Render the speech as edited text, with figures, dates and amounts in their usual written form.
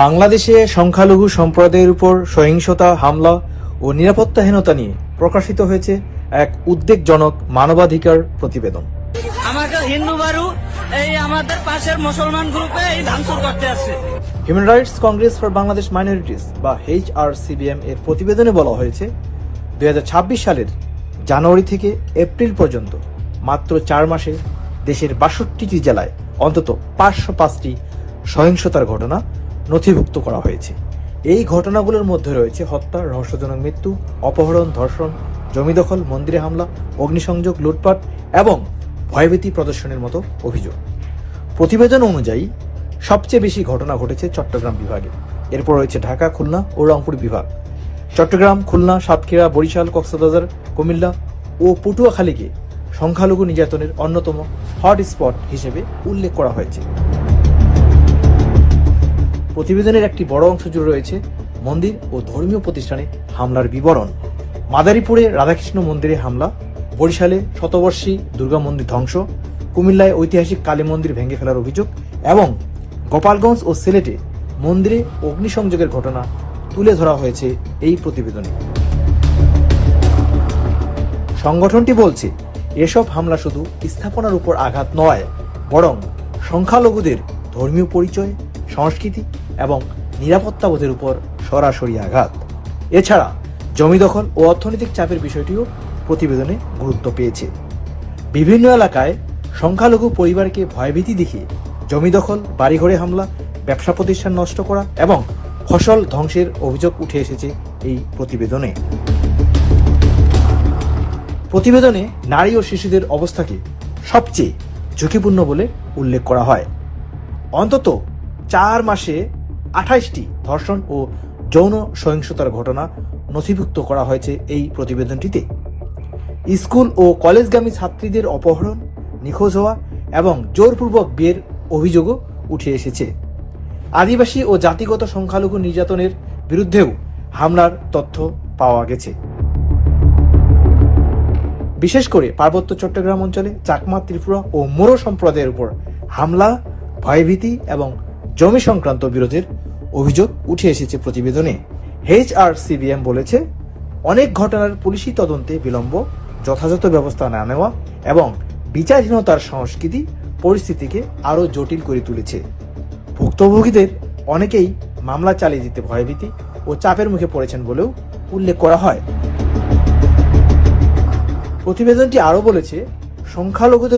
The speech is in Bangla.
বাংলাদেশে সংখ্যালঘু সম্প্রদায়ের উপর সহিংসতা, হামলা ও নিরাপত্তাহীনতা নিয়ে প্রকাশিত হয়েছে এক উদ্বেগজনক মানবাধিকার প্রতিবেদন। আমাদের হিন্দু বারু এই আমাদের পাশের মুসলমান গ্রুপে এই ভাঙচুর করতে আসছে। Human rights Congress for Bangladesh minorities বা HRCBM এর প্রতিবেদনে বলা হয়েছে 2026 সালের জানুয়ারি থেকে এপ্রিল পর্যন্ত মাত্র 4 মাসে দেশের 62টি জেলায় অন্তত 505টি সহিংসতার ঘটনা নথিভুক্ত করা হয়েছে। এই ঘটনাগুলোর মধ্যে রয়েছে হত্যা, রহস্যজনক মৃত্যু, অপহরণ, ধর্ষণ, জমি দখল, মন্দিরে হামলা, অগ্নিসংযোগ, লুটপাট এবং ভয়ভীতি প্রদর্শনের মতো অভিযোগ। প্রতিবেদন অনুযায়ী সবচেয়ে বেশি ঘটনা ঘটেছে চট্টগ্রাম বিভাগে, এরপর রয়েছে ঢাকা, খুলনা ও রংপুর বিভাগ। চট্টগ্রাম, খুলনা, সাতক্ষীরা, বরিশাল, কক্সবাজার, কুমিল্লা ও পটুয়াখালীকে সংখ্যালঘু নির্যাতনের অন্যতম হটস্পট হিসেবে উল্লেখ করা হয়েছে। প্রতিবেদনের একটি বড় অংশ জুড়ে রয়েছে মন্দির ও ধর্মীয় প্রতিষ্ঠানে হামলার বিবরণ। মাদারীপুরে রাধাকৃষ্ণ মন্দিরে হামলা, বরিশালে শতবর্ষী দুর্গা মন্দির ধ্বংস, কুমিল্লায় ঐতিহাসিক কালী মন্দির ভেঙে ফেলার অভিযোগ এবং গোপালগঞ্জ ও সিলেটে মন্দিরে অগ্নিসংযোগের ঘটনা তুলে ধরা হয়েছে এই প্রতিবেদনে। সংগঠনটি বলছে, এসব হামলা শুধু স্থাপনার উপর আঘাত নয়, বরং সংখ্যালঘুদের ধর্মীয় পরিচয়, সংস্কৃতি এবং নিরাপত্তাবোধের উপর সরাসরি আঘাত। এছাড়া জমি দখল ও অর্থনৈতিক চাপের বিষয়টিও প্রতিবেদনে গুরুত্ব পেয়েছে। বিভিন্ন এলাকায় সংখ্যালঘু পরিবারকে ভয়ভীতি দেখিয়ে জমি দখল, বাড়িঘরে হামলা, ব্যবসা প্রতিষ্ঠান নষ্ট করা এবং ফসল ধ্বংসের অভিযোগ উঠে এসেছে এই প্রতিবেদনে। প্রতিবেদনে নারী ও শিশুদের অবস্থাকে সবচেয়ে ঝুঁকিপূর্ণ বলে উল্লেখ করা হয়। অন্তত 4 মাসে 28টি ধর্ষণ ও যৌন সহিংসতার ঘটনা নথিভুক্ত করা হয়েছে এই প্রতিবেদনটিতে। স্কুল ও কলেজগামী ছাত্রীদের অপহরণ, নিখোঁজ হওয়া এবং জোরপূর্বক বিয়ের অভিযোগও উঠে এসেছে। আদিবাসী ও জাতিগত সংখ্যালঘু নির্যাতনের বিরুদ্ধেও হামলার তথ্য পাওয়া গেছে। বিশেষ করে পার্বত্য চট্টগ্রাম অঞ্চলে চাকমা, ত্রিপুরা ও মোরো সম্প্রদায়ের উপর হামলা, ভয়ভীতি এবং জমি সংক্রান্ত বিরোধের অভিযোগ উঠে এসেছে প্রতিবেদনে। HRCBM বলেছে, অনেক ঘটনার পুলিশি তদন্তে বিলম্ব, যথাযথ ব্যবস্থা না নেওয়া এবং বিচারহীনতার সংস্কৃতি পরিস্থিতিকে আরও জটিল করে তুলেছে। ভুক্তভোগীদের অনেকেই মামলা চালিয়ে যেতে ভয়ভীতি ও চাপের মুখে পড়েছেন বলেও উল্লেখ করা হয়। প্রতিবেদনটি আরও বলেছে, সংখ্যালঘুদের